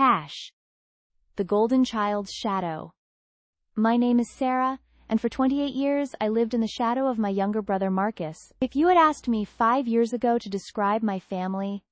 Hash. The Golden Child's Shadow. My name is Sarah, and for 28 years I lived in the shadow of my younger brother Marcus. If you had asked me 5 years ago to describe my family,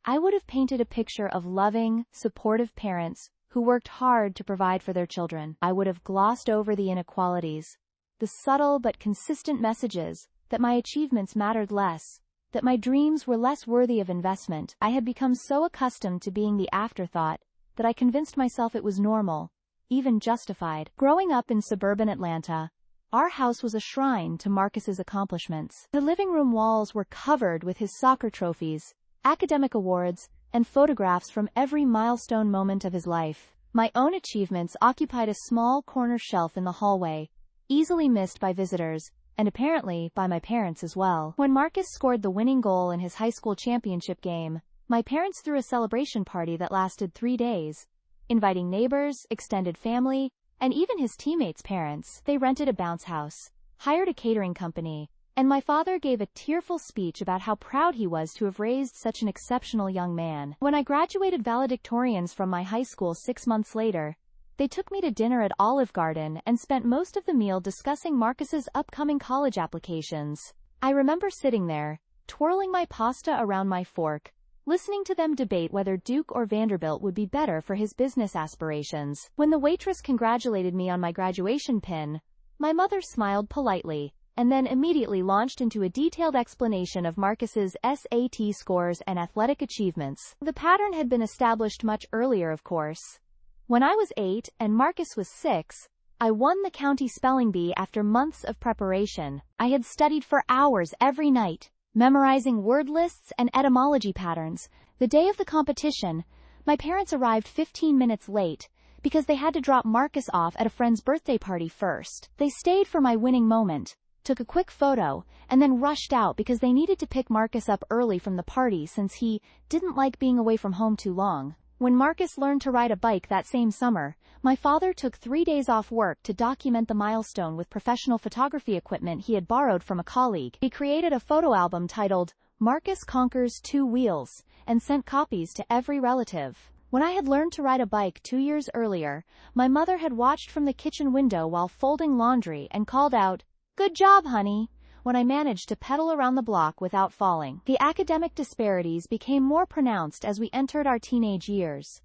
I would have painted a picture of loving, supportive parents who worked hard to provide for their children. I would have glossed over the inequalities, the subtle but consistent messages that my achievements mattered less, that my dreams were less worthy of investment. I had become so accustomed to being the afterthought that I convinced myself it was normal, even justified. Growing up in suburban Atlanta, our house was a shrine to Marcus's accomplishments. The living room walls were covered with his soccer trophies, academic awards, and photographs from every milestone moment of his life. My own achievements occupied a small corner shelf in the hallway, easily missed by visitors, and apparently by my parents as well. When Marcus scored the winning goal in his high school championship game, my parents threw a celebration party that lasted 3 days, inviting neighbors, extended family, and even his teammates' parents. They rented a bounce house, hired a catering company, and my father gave a tearful speech about how proud he was to have raised such an exceptional young man. When I graduated valedictorians from my high school 6 months later, they took me to dinner at Olive Garden and spent most of the meal discussing Marcus's upcoming college applications. I remember sitting there, twirling my pasta around my fork, listening to them debate whether Duke or Vanderbilt would be better for his business aspirations. When the waitress congratulated me on my graduation pin, my mother smiled politely, and then immediately launched into a detailed explanation of Marcus's SAT scores and athletic achievements. The pattern had been established much earlier, of course. When I was 8 and Marcus was 6, I won the county spelling bee after months of preparation. I had studied for hours every night, memorizing word lists and etymology patterns. The day of the competition, my parents arrived 15 minutes late because they had to drop Marcus off at a friend's birthday party first. They stayed for my winning moment, took a quick photo, and then rushed out because they needed to pick Marcus up early from the party since he didn't like being away from home too long. When Marcus learned to ride a bike that same summer, my father took 3 days off work to document the milestone with professional photography equipment he had borrowed from a colleague. He created a photo album titled Marcus Conquers 2 Wheels and sent copies to every relative. When I had learned to ride a bike 2 years earlier, my mother had watched from the kitchen window while folding laundry and called out, "Good job, honey," when I managed to pedal around the block without falling. The academic disparities became more pronounced as we entered our teenage years.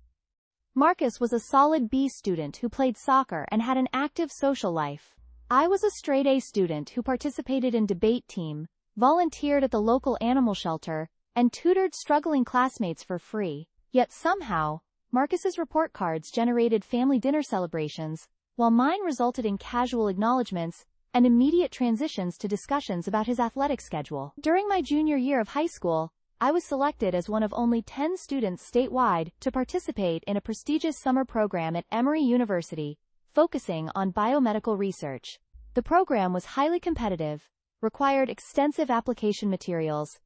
Marcus was a solid B student who played soccer and had an active social life. I was a straight A student who participated in debate team, volunteered at the local animal shelter, and tutored struggling classmates for free. Yet somehow, Marcus's report cards generated family dinner celebrations, while mine resulted in casual acknowledgments and immediate transitions to discussions about his athletic schedule. During my junior year of high school, I was selected as one of only 10 students statewide to participate in a prestigious summer program at Emory University, focusing on biomedical research. The program was highly competitive, required extensive application materials,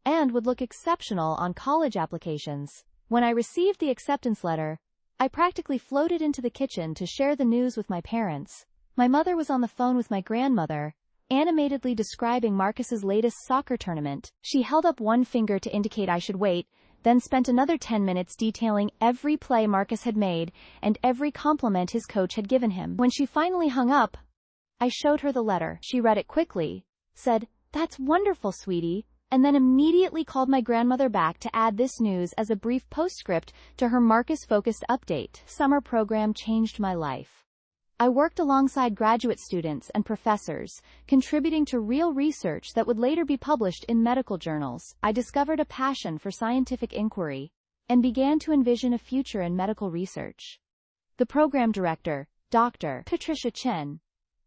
and would look exceptional on college applications. When I received the acceptance letter, I practically floated into the kitchen to share the news with my parents. My mother was on the phone with my grandmother, animatedly describing Marcus's latest soccer tournament. She held up one finger to indicate I should wait, then spent another 10 minutes detailing every play Marcus had made and every compliment his coach had given him. When she finally hung up, I showed her the letter. She read it quickly, said, "That's wonderful, sweetie," and then immediately called my grandmother back to add this news as a brief postscript to her Marcus-focused update. Summer program changed my life. I worked alongside graduate students and professors, contributing to real research that would later be published in medical journals. I discovered a passion for scientific inquiry and began to envision a future in medical research. The program director, Dr. Patricia Chen,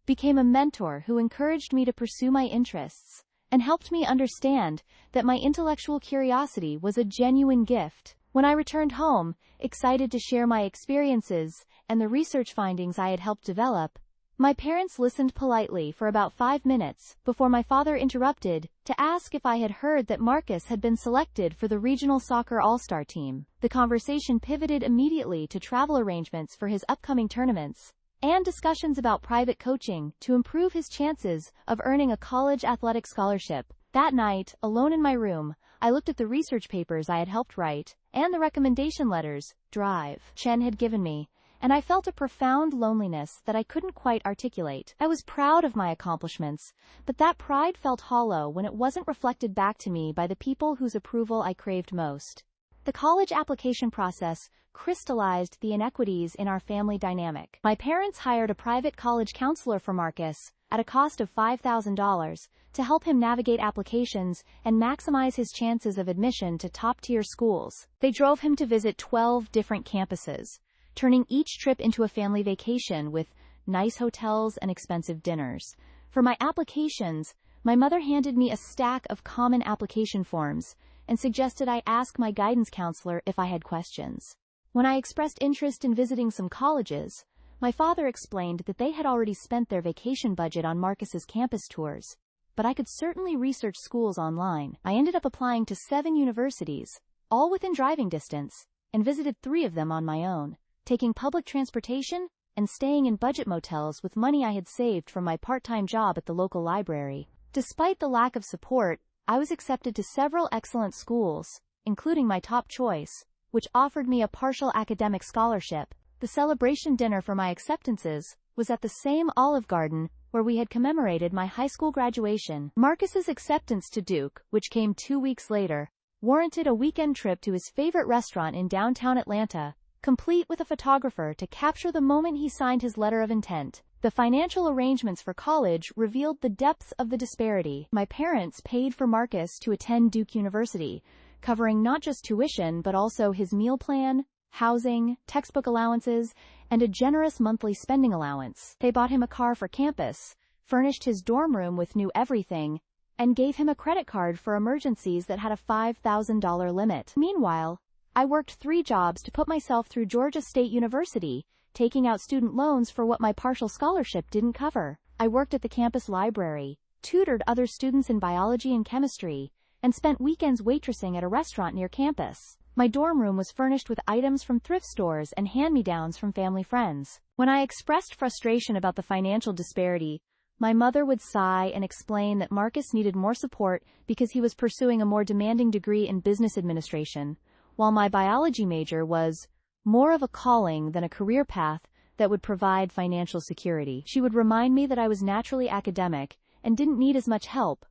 became a mentor who encouraged me to pursue my interests and helped me understand that my intellectual curiosity was a genuine gift. When I returned home, excited to share my experiences and the research findings I had helped develop, my parents listened politely for about 5 minutes before my father interrupted to ask if I had heard that Marcus had been selected for the regional soccer all-star team. The conversation pivoted immediately to travel arrangements for his upcoming tournaments and discussions about private coaching to improve his chances of earning a college athletic scholarship. That night, alone in my room, I looked at the research papers I had helped write and the recommendation letters, Drive, Chen had given me, and I felt a profound loneliness that I couldn't quite articulate. I was proud of my accomplishments, but that pride felt hollow when it wasn't reflected back to me by the people whose approval I craved most. The college application process crystallized the inequities in our family dynamic. My parents hired a private college counselor for Marcus, at a cost of $5,000, to help him navigate applications and maximize his chances of admission to top-tier schools. They drove him to visit 12 different campuses, turning each trip into a family vacation with nice hotels and expensive dinners. For my applications, my mother handed me a stack of common application forms and suggested I ask my guidance counselor if I had questions. When I expressed interest in visiting some colleges, my father explained that they had already spent their vacation budget on Marcus's campus tours, but I could certainly research schools online. I ended up applying to 7 universities, all within driving distance, and visited 3 of them on my own, taking public transportation and staying in budget motels with money I had saved from my part-time job at the local library. Despite the lack of support, I was accepted to several excellent schools, including my top choice, which offered me a partial academic scholarship. The celebration dinner for my acceptances was at the same Olive Garden where we had commemorated my high school graduation. Marcus's acceptance to Duke, which came 2 weeks later, warranted a weekend trip to his favorite restaurant in downtown Atlanta, complete with a photographer to capture the moment he signed his letter of intent. The financial arrangements for college revealed the depths of the disparity. My parents paid for Marcus to attend Duke University, covering not just tuition but also his meal plan, housing, textbook allowances, and a generous monthly spending allowance. They bought him a car for campus, furnished his dorm room with new everything, and gave him a credit card for emergencies that had a $5,000 limit. Meanwhile, I worked 3 jobs to put myself through Georgia State University, taking out student loans for what my partial scholarship didn't cover. I worked at the campus library, tutored other students in biology and chemistry, and spent weekends waitressing at a restaurant near campus. My dorm room was furnished with items from thrift stores and hand-me-downs from family friends. When I expressed frustration about the financial disparity, my mother would sigh and explain that Marcus needed more support because he was pursuing a more demanding degree in business administration, while my biology major was more of a calling than a career path that would provide financial security. She would remind me that I was naturally academic and didn't need as much help,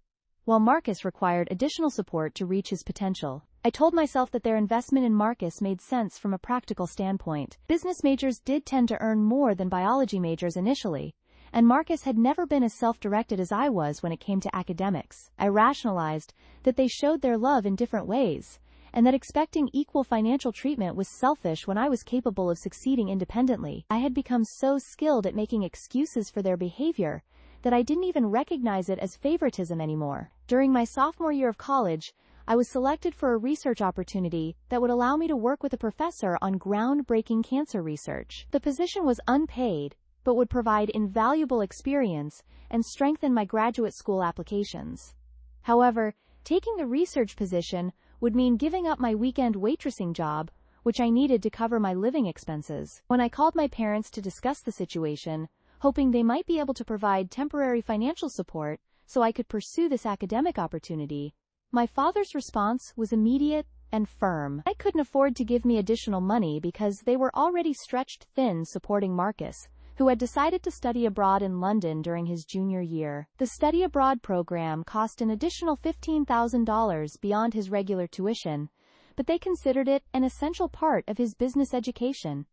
while Marcus required additional support to reach his potential. I told myself that their investment in Marcus made sense from a practical standpoint. Business majors did tend to earn more than biology majors initially, and Marcus had never been as self-directed as I was when it came to academics. I rationalized that they showed their love in different ways, and that expecting equal financial treatment was selfish when I was capable of succeeding independently. I had become so skilled at making excuses for their behavior that I didn't even recognize it as favoritism anymore. During my sophomore year of college, I was selected for a research opportunity that would allow me to work with a professor on groundbreaking cancer research. The position was unpaid, but would provide invaluable experience and strengthen my graduate school applications. However, taking the research position would mean giving up my weekend waitressing job, which I needed to cover my living expenses. When I called my parents to discuss the situation, hoping they might be able to provide temporary financial support so I could pursue this academic opportunity, my father's response was immediate and firm. I couldn't afford to give me additional money because they were already stretched thin supporting Marcus, who had decided to study abroad in London during his junior year. The study abroad program cost an additional $15,000 beyond his regular tuition, but they considered it an essential part of his business education.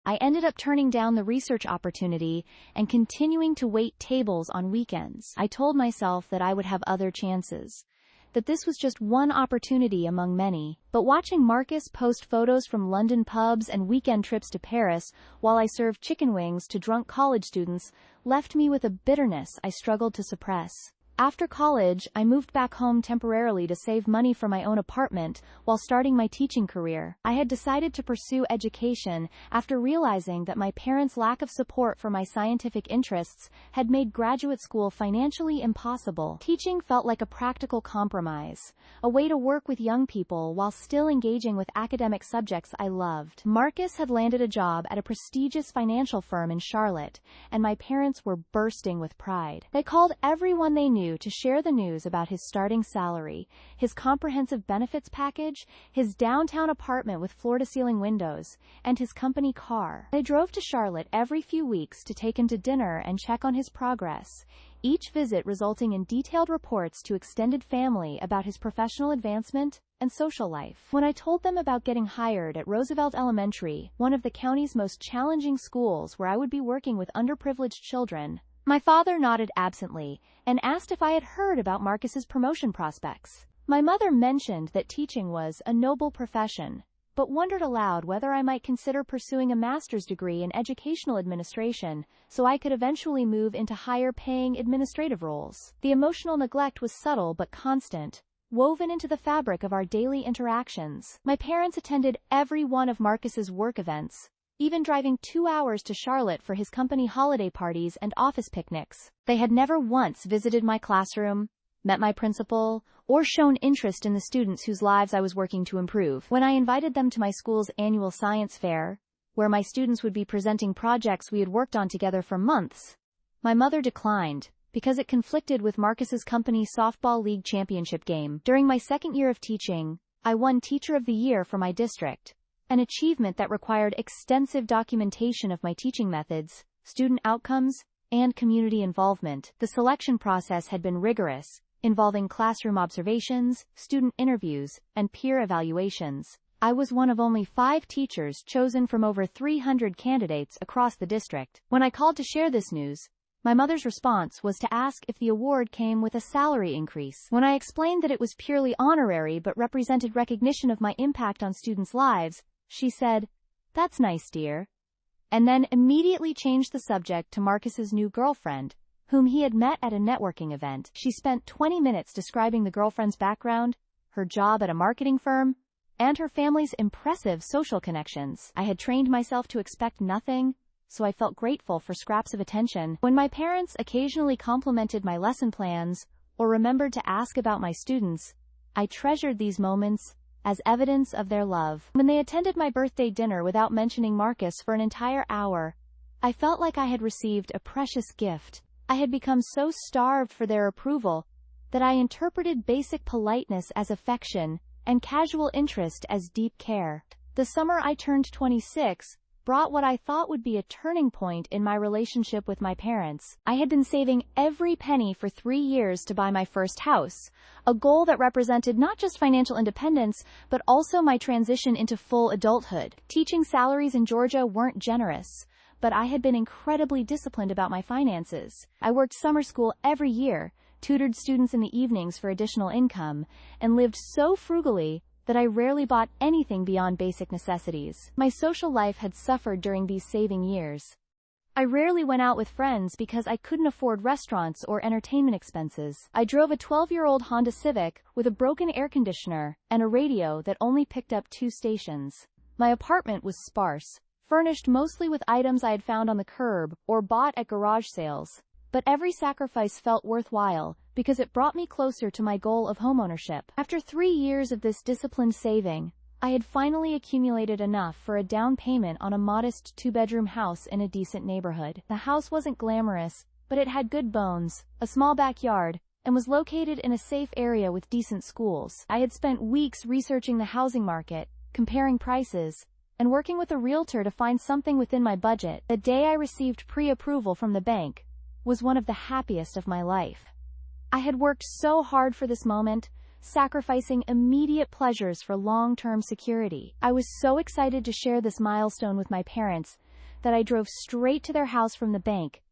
I ended up turning down the research opportunity and continuing to wait tables on weekends. I told myself that I would have other chances, that this was just one opportunity among many. But watching Marcus post photos from London pubs and weekend trips to Paris while I served chicken wings to drunk college students left me with a bitterness I struggled to suppress. After college, I moved back home temporarily to save money for my own apartment while starting my teaching career. I had decided to pursue education after realizing that my parents' lack of support for my scientific interests had made graduate school financially impossible. Teaching felt like a practical compromise, a way to work with young people while still engaging with academic subjects I loved. Marcus had landed a job at a prestigious financial firm in Charlotte, and my parents were bursting with pride. They called everyone they knew do to share the news about his starting salary, his comprehensive benefits package, his downtown apartment with floor-to-ceiling windows, and his company car. I drove to Charlotte every few weeks to take him to dinner and check on his progress, each visit resulting in detailed reports to extended family about his professional advancement and social life. When I told them about getting hired at Roosevelt Elementary, one of the county's most challenging schools where I would be working with underprivileged children, my father nodded absently and asked if I had heard about Marcus's promotion prospects. My mother mentioned that teaching was a noble profession, but wondered aloud whether I might consider pursuing a master's degree in educational administration so I could eventually move into higher-paying administrative roles. The emotional neglect was subtle but constant, woven into the fabric of our daily interactions. My parents attended every one of Marcus's work events, even driving 2 hours to Charlotte for his company holiday parties and office picnics. They had never once visited my classroom, met my principal, or shown interest in the students whose lives I was working to improve. When I invited them to my school's annual science fair, where my students would be presenting projects we had worked on together for months, my mother declined, because it conflicted with Marcus's company softball league championship game. During my second year of teaching, I won Teacher of the Year for my district, an achievement that required extensive documentation of my teaching methods, student outcomes, and community involvement. The selection process had been rigorous, involving classroom observations, student interviews, and peer evaluations. I was one of only 5 teachers chosen from over 300 candidates across the district. When I called to share this news, my mother's response was to ask if the award came with a salary increase. When I explained that it was purely honorary but represented recognition of my impact on students' lives, she said, "That's nice, dear," and then immediately changed the subject to Marcus's new girlfriend, whom he had met at a networking event. She spent 20 minutes describing the girlfriend's background, her job at a marketing firm, and her family's impressive social connections. I had trained myself to expect nothing, so I felt grateful for scraps of attention. When my parents occasionally complimented my lesson plans or remembered to ask about my students, I treasured these moments as evidence of their love. When they attended my birthday dinner without mentioning Marcus for an entire hour, I felt like I had received a precious gift. I had become so starved for their approval that I interpreted basic politeness as affection and casual interest as deep care. The summer I turned 26 brought what I thought would be a turning point in my relationship with my parents. I had been saving every penny for 3 years to buy my first house, a goal that represented not just financial independence, but also my transition into full adulthood. Teaching salaries in Georgia weren't generous, but I had been incredibly disciplined about my finances. I worked summer school every year, tutored students in the evenings for additional income, and lived so frugally that I rarely bought anything beyond basic necessities. My social life had suffered during these saving years. I rarely went out with friends because I couldn't afford restaurants or entertainment expenses. I drove a 12-year-old Honda Civic with a broken air conditioner and a radio that only picked up 2 stations. My apartment was sparse, furnished mostly with items I had found on the curb or bought at garage sales. But every sacrifice felt worthwhile, because it brought me closer to my goal of homeownership. After 3 years of this disciplined saving, I had finally accumulated enough for a down payment on a modest 2-bedroom house in a decent neighborhood. The house wasn't glamorous, but it had good bones, a small backyard, and was located in a safe area with decent schools. I had spent weeks researching the housing market, comparing prices, and working with a realtor to find something within my budget. The day I received pre-approval from the bank was one of the happiest of my life. I had worked so hard for this moment, sacrificing immediate pleasures for long-term security. I was so excited to share this milestone with my parents that I drove straight to their house from the bank,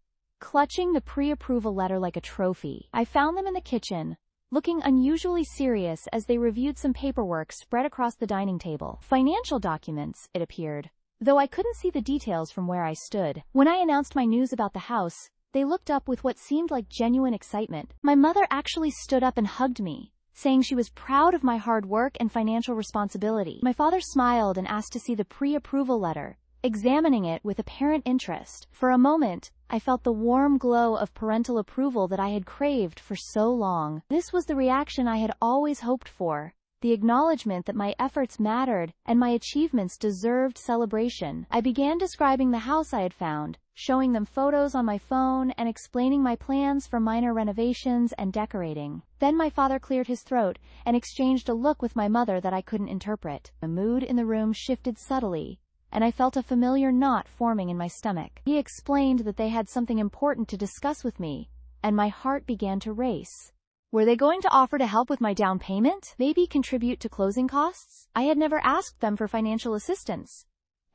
clutching the pre-approval letter like a trophy. I found them in the kitchen, looking unusually serious as they reviewed some paperwork spread across the dining table. Financial documents, it appeared, though I couldn't see the details from where I stood. When I announced my news about the house, they looked up with what seemed like genuine excitement. My mother actually stood up and hugged me, saying she was proud of my hard work and financial responsibility. My father smiled and asked to see the pre-approval letter, examining it with apparent interest. For a moment, I felt the warm glow of parental approval that I had craved for so long. This was the reaction I had always hoped for, the acknowledgement that my efforts mattered and my achievements deserved celebration. I began describing the house I had found, showing them photos on my phone and explaining my plans for minor renovations and decorating. Then my father cleared his throat and exchanged a look with my mother that I couldn't interpret. The mood in the room shifted subtly, and I felt a familiar knot forming in my stomach. He explained that they had something important to discuss with me, and my heart began to race. Were they going to offer to help with my down payment? Maybe contribute to closing costs? I had never asked them for financial assistance.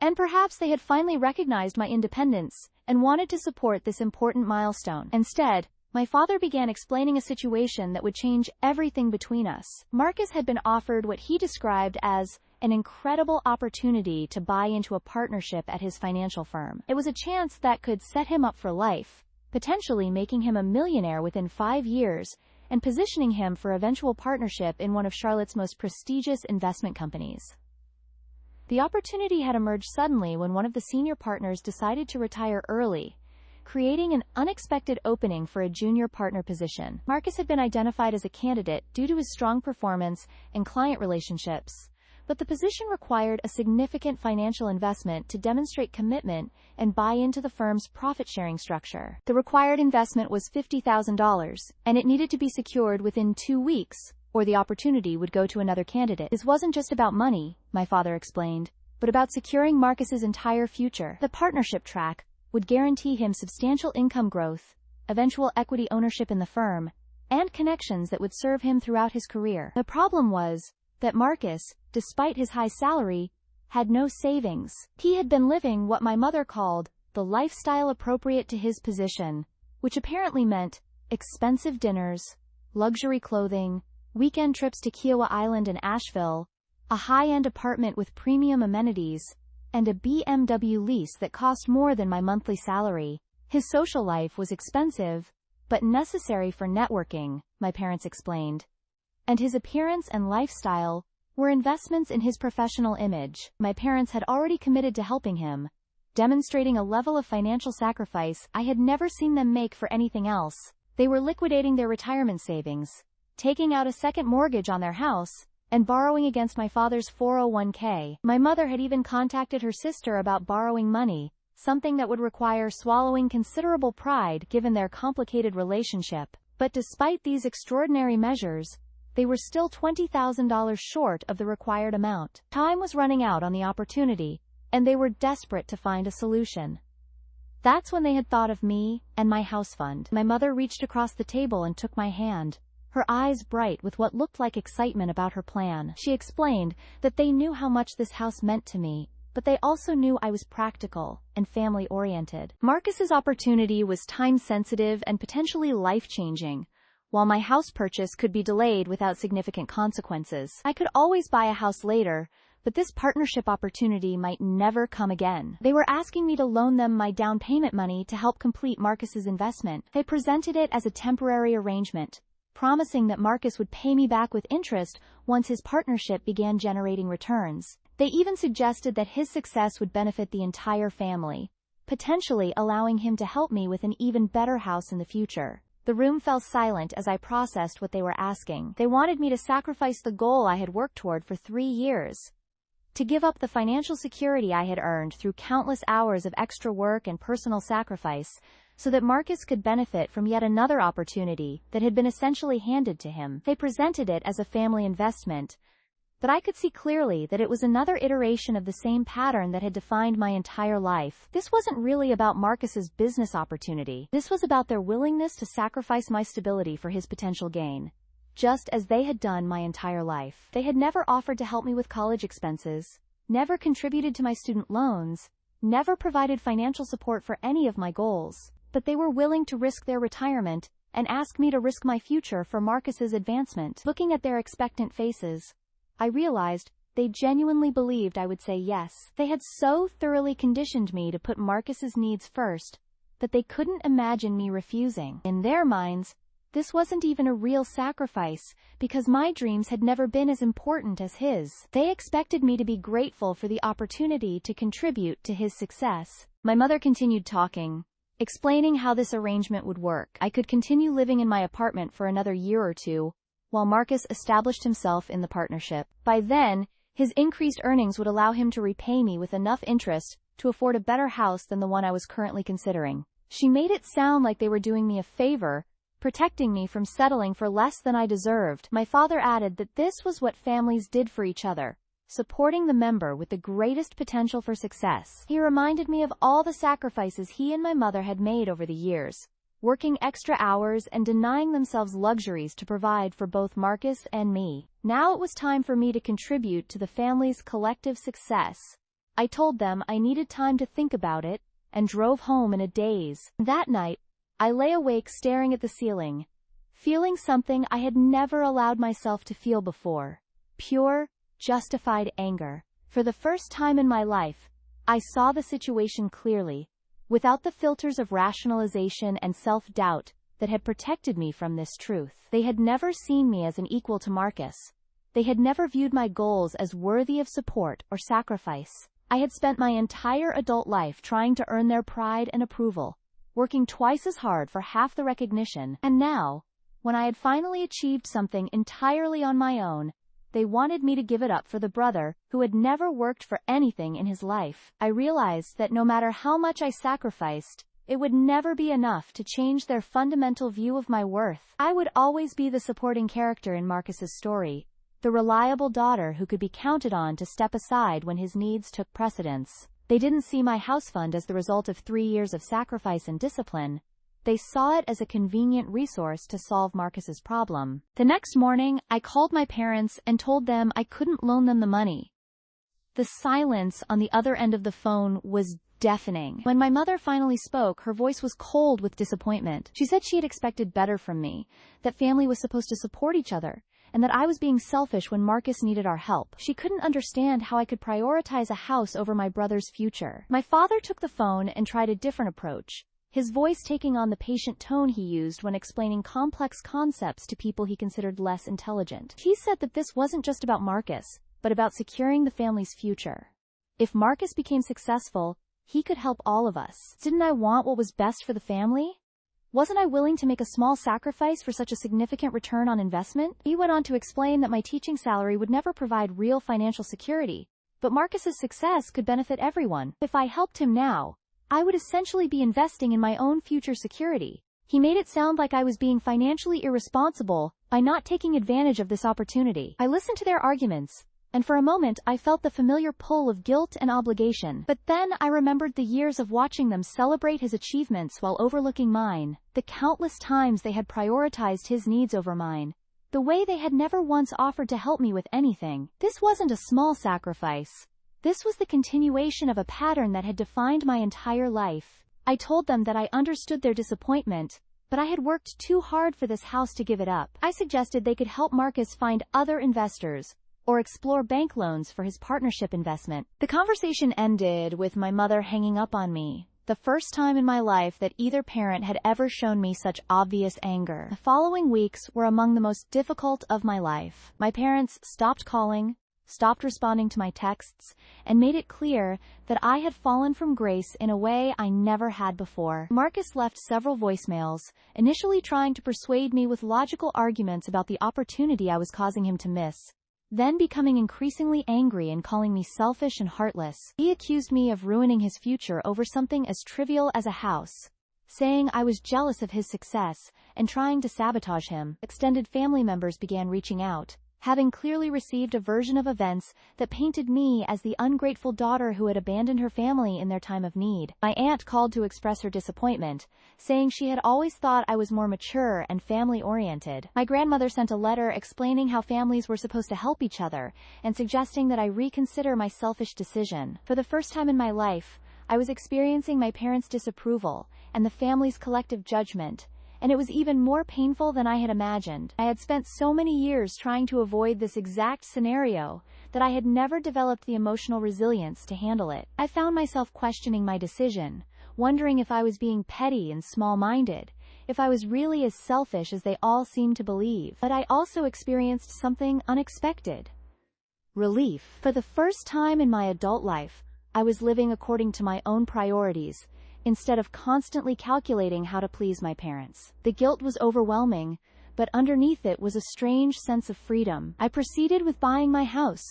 And perhaps they had finally recognized my independence and wanted to support this important milestone. Instead, my father began explaining a situation that would change everything between us. Marcus had been offered what he described as an incredible opportunity to buy into a partnership at his financial firm. It was a chance that could set him up for life, potentially making him a millionaire within 5 years, and positioning him for eventual partnership in one of Charlotte's most prestigious investment companies. The opportunity had emerged suddenly when one of the senior partners decided to retire early, creating an unexpected opening for a junior partner position. Marcus had been identified as a candidate due to his strong performance and client relationships, but the position required a significant financial investment to demonstrate commitment and buy into the firm's profit-sharing structure. The required investment was $50,000, and it needed to be secured within 2 weeks, or the opportunity would go to another candidate. This wasn't just about money, my father explained, but about securing Marcus's entire future. The partnership track would guarantee him substantial income growth, eventual equity ownership in the firm, and connections that would serve him throughout his career. The problem was that Marcus, despite his high salary, had no savings. He had been living what my mother called the lifestyle appropriate to his position, which apparently meant expensive dinners, luxury clothing, weekend trips to Kiowa Island and Asheville, a high-end apartment with premium amenities, and a BMW lease that cost more than my monthly salary. His social life was expensive, but necessary for networking, my parents explained. And his appearance and lifestyle were investments in his professional image. My parents had already committed to helping him, demonstrating a level of financial sacrifice I had never seen them make for anything else. They were liquidating their retirement savings, taking out a second mortgage on their house, and borrowing against my father's 401k. My mother had even contacted her sister about borrowing money, something that would require swallowing considerable pride given their complicated relationship. But despite these extraordinary measures, they were still $20,000 short of the required amount. Time was running out on the opportunity, and they were desperate to find a solution. That's when they had thought of me and my house fund. My mother reached across the table and took my hand, her eyes bright with what looked like excitement about her plan. She explained that they knew how much this house meant to me, but they also knew I was practical and family-oriented. Marcus's opportunity was time-sensitive and potentially life-changing, while my house purchase could be delayed without significant consequences. I could always buy a house later, but this partnership opportunity might never come again. They were asking me to loan them my down payment money to help complete Marcus's investment. They presented it as a temporary arrangement, promising that Marcus would pay me back with interest once his partnership began generating returns. They even suggested that his success would benefit the entire family, potentially allowing him to help me with an even better house in the future. The room fell silent as I processed what they were asking. They wanted me to sacrifice the goal I had worked toward for 3 years, to give up the financial security I had earned through countless hours of extra work and personal sacrifice, so that Marcus could benefit from yet another opportunity that had been essentially handed to him. They presented it as a family investment, but I could see clearly that it was another iteration of the same pattern that had defined my entire life. This wasn't really about Marcus's business opportunity. This was about their willingness to sacrifice my stability for his potential gain, just as they had done my entire life. They had never offered to help me with college expenses, never contributed to my student loans, never provided financial support for any of my goals, but they were willing to risk their retirement and ask me to risk my future for Marcus's advancement. Looking at their expectant faces, I realized they genuinely believed I would say yes. They had so thoroughly conditioned me to put Marcus's needs first that they couldn't imagine me refusing. In their minds, this wasn't even a real sacrifice, because my dreams had never been as important as his. They expected me to be grateful for the opportunity to contribute to his success. My mother continued talking, explaining how this arrangement would work. I could continue living in my apartment for another year or two, while Marcus established himself in the partnership. By then, his increased earnings would allow him to repay me with enough interest to afford a better house than the one I was currently considering. She made it sound like they were doing me a favor, protecting me from settling for less than I deserved. My father added that this was what families did for each other, supporting the member with the greatest potential for success. He reminded me of all the sacrifices he and my mother had made over the years, working extra hours and denying themselves luxuries to provide for both Marcus and me. Now it was time for me to contribute to the family's collective success. I told them I needed time to think about it, and drove home in a daze. That night, I lay awake staring at the ceiling, feeling something I had never allowed myself to feel before. Pure, justified anger. For the first time in my life, I saw the situation clearly, without the filters of rationalization and self-doubt that had protected me from this truth. They had never seen me as an equal to Marcus. They had never viewed my goals as worthy of support or sacrifice. I had spent my entire adult life trying to earn their pride and approval, working twice as hard for half the recognition, and now, when I had finally achieved something entirely on my own, they wanted me to give it up for the brother who had never worked for anything in his life. I realized that no matter how much I sacrificed, it would never be enough to change their fundamental view of my worth. I would always be the supporting character in Marcus's story, the reliable daughter who could be counted on to step aside when his needs took precedence. They didn't see my house fund as the result of 3 years of sacrifice and discipline. They saw it as a convenient resource to solve Marcus's problem. The next morning, I called my parents and told them I couldn't loan them the money. The silence on the other end of the phone was deafening. When my mother finally spoke, her voice was cold with disappointment. She said she had expected better from me, that family was supposed to support each other, and that I was being selfish when Marcus needed our help. She couldn't understand how I could prioritize a house over my brother's future. My father took the phone and tried a different approach, his voice taking on the patient tone he used when explaining complex concepts to people he considered less intelligent. He said that this wasn't just about Marcus, but about securing the family's future. If Marcus became successful, he could help all of us. Didn't I want what was best for the family? Wasn't I willing to make a small sacrifice for such a significant return on investment? He went on to explain that my teaching salary would never provide real financial security, but Marcus's success could benefit everyone. If I helped him now, I would essentially be investing in my own future security. He made it sound like I was being financially irresponsible by not taking advantage of this opportunity. I listened to their arguments, and for a moment I felt the familiar pull of guilt and obligation. But then I remembered the years of watching them celebrate his achievements while overlooking mine, the countless times they had prioritized his needs over mine, the way they had never once offered to help me with anything. This wasn't a small sacrifice. This was the continuation of a pattern that had defined my entire life. I told them that I understood their disappointment, but I had worked too hard for this house to give it up. I suggested they could help Marcus find other investors, or explore bank loans for his partnership investment. The conversation ended with my mother hanging up on me, the first time in my life that either parent had ever shown me such obvious anger. The following weeks were among the most difficult of my life. My parents stopped calling, stopped responding to my texts, and made it clear that I had fallen from grace in a way I never had before. Marcus left several voicemails, initially trying to persuade me with logical arguments about the opportunity I was causing him to miss, then becoming increasingly angry and calling me selfish and heartless. He accused me of ruining his future over something as trivial as a house, saying I was jealous of his success and trying to sabotage him. Extended family members began reaching out, having clearly received a version of events that painted me as the ungrateful daughter who had abandoned her family in their time of need. My aunt called to express her disappointment, saying she had always thought I was more mature and family-oriented. My grandmother sent a letter explaining how families were supposed to help each other and suggesting that I reconsider my selfish decision. For the first time in my life, I was experiencing my parents' disapproval and the family's collective judgment, and it was even more painful than I had imagined. I had spent so many years trying to avoid this exact scenario that I had never developed the emotional resilience to handle it. I found myself questioning my decision, wondering if I was being petty and small-minded, if I was really as selfish as they all seemed to believe. But I also experienced something unexpected. Relief. For the first time in my adult life, I was living according to my own priorities, instead of constantly calculating how to please my parents. The guilt was overwhelming, but underneath it was a strange sense of freedom. I proceeded with buying my house,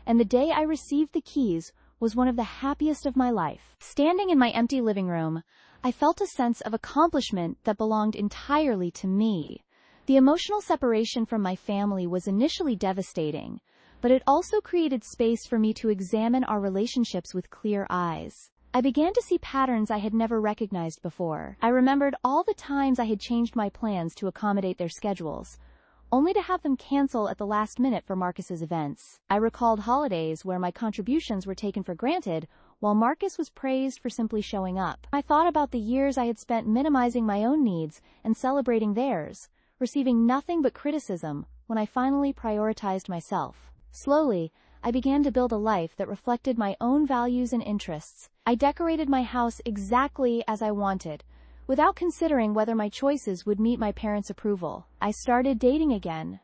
and the day I received the keys was one of the happiest of my life. Standing in my empty living room, I felt a sense of accomplishment that belonged entirely to me. The emotional separation from my family was initially devastating, but it also created space for me to examine our relationships with clear eyes. I began to see patterns I had never recognized before. I remembered all the times I had changed my plans to accommodate their schedules, only to have them cancel at the last minute for Marcus's events. I recalled holidays where my contributions were taken for granted, while Marcus was praised for simply showing up. I thought about the years I had spent minimizing my own needs and celebrating theirs, receiving nothing but criticism when I finally prioritized myself. Slowly, I began to build a life that reflected my own values and interests. I decorated my house exactly as I wanted, without considering whether my choices would meet my parents' approval. I started dating again.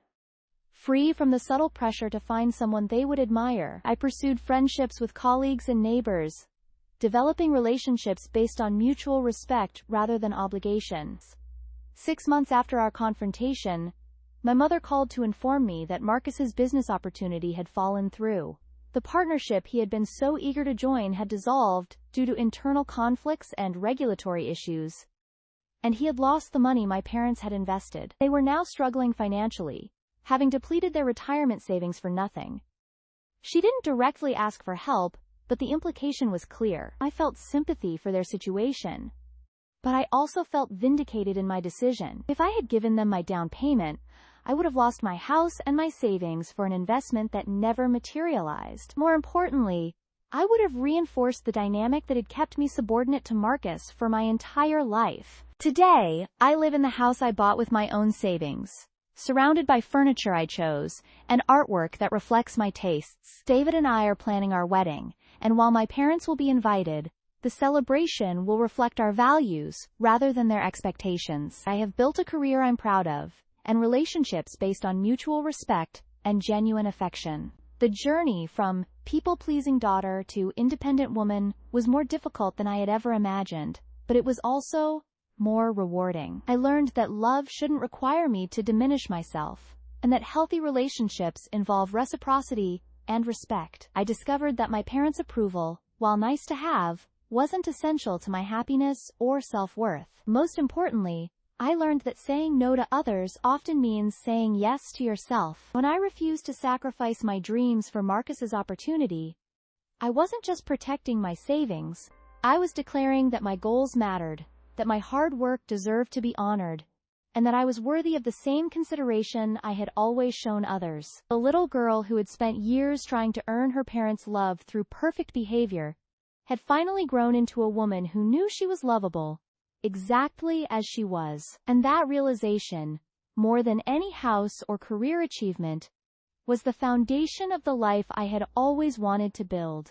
Free from the subtle pressure to find someone they would admire, I pursued friendships with colleagues and neighbors, developing relationships based on mutual respect rather than obligations. 6 months after our confrontation, my mother called to inform me that Marcus's business opportunity had fallen through. The partnership he had been so eager to join had dissolved due to internal conflicts and regulatory issues, and he had lost the money my parents had invested. They were now struggling financially, having depleted their retirement savings for nothing. She didn't directly ask for help, but the implication was clear. I felt sympathy for their situation, but I also felt vindicated in my decision. If I had given them my down payment, I would have lost my house and my savings for an investment that never materialized. More importantly, I would have reinforced the dynamic that had kept me subordinate to Marcus for my entire life. Today, I live in the house I bought with my own savings, surrounded by furniture I chose, and artwork that reflects my tastes. David and I are planning our wedding, and while my parents will be invited, the celebration will reflect our values rather than their expectations. I have built a career I'm proud of, and relationships based on mutual respect and genuine affection. The journey from people-pleasing daughter to independent woman was more difficult than I had ever imagined, but it was also more rewarding. I learned that love shouldn't require me to diminish myself, and that healthy relationships involve reciprocity and respect. I discovered that my parents' approval, while nice to have, wasn't essential to my happiness or self-worth. Most importantly, I learned that saying no to others often means saying yes to yourself. When I refused to sacrifice my dreams for Marcus's opportunity, I wasn't just protecting my savings, I was declaring that my goals mattered, that my hard work deserved to be honored, and that I was worthy of the same consideration I had always shown others. The little girl who had spent years trying to earn her parents' love through perfect behavior had finally grown into a woman who knew she was lovable, exactly as she was. And that realization, more than any house or career achievement, was the foundation of the life I had always wanted to build.